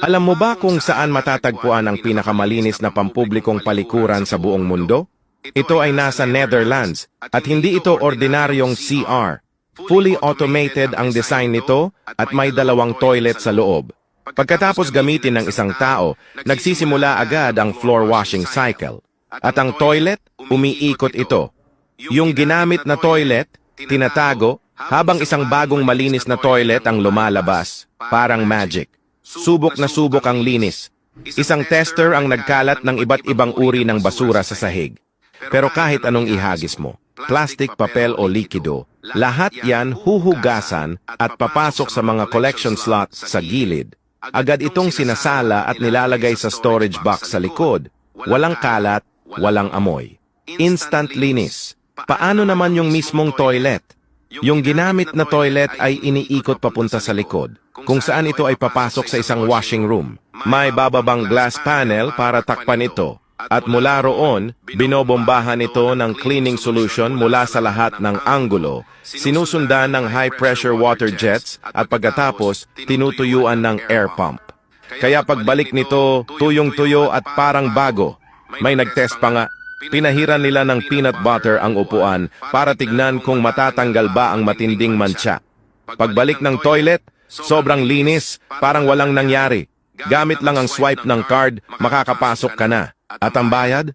Alam mo ba kung saan matatagpuan ang pinakamalinis na pampublikong palikuran sa buong mundo? Ito ay nasa Netherlands, at hindi ito ordinaryong CR. Fully automated ang design nito at may 2 toilet sa loob. Pagkatapos gamitin ng isang tao, nagsisimula agad ang floor washing cycle. At ang toilet, umiikot ito. Yung ginamit na toilet, tinatago, habang isang bagong malinis na toilet ang lumalabas, parang magic. Subok na subok ang linis. Isang tester ang nagkalat ng iba't ibang uri ng basura sa sahig. Pero kahit anong ihagis mo, plastic, papel o likido, lahat yan huhugasan at papasok sa mga collection slots sa gilid. Agad itong sinasala at nilalagay sa storage box sa likod. Walang kalat, walang amoy. Instant linis. Paano naman yung mismong toilet? Yung ginamit na toilet ay iniikot papunta sa likod, kung saan ito ay papasok sa isang washing room. May bababang glass panel para takpan ito. At mula roon, binobombahan ito ng cleaning solution mula sa lahat ng anggulo, sinusundan ng high-pressure water jets at pagkatapos, tinutuyuan ng air pump. Kaya pagbalik nito, tuyong-tuyo at parang bago. May nagtest pa nga, pinahiran nila ng peanut butter ang upuan para tignan kung matatanggal ba ang matinding mantsa. Pagbalik ng toilet, sobrang linis, parang walang nangyari. Gamit lang ang swipe ng card, makakapasok ka na. At ang bayad?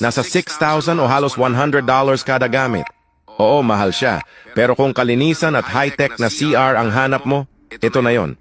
Nasa 6,000 o halos $100 kada gamit. Oo, mahal siya. Pero kung kalinisan at high-tech na CR ang hanap mo, ito na yon.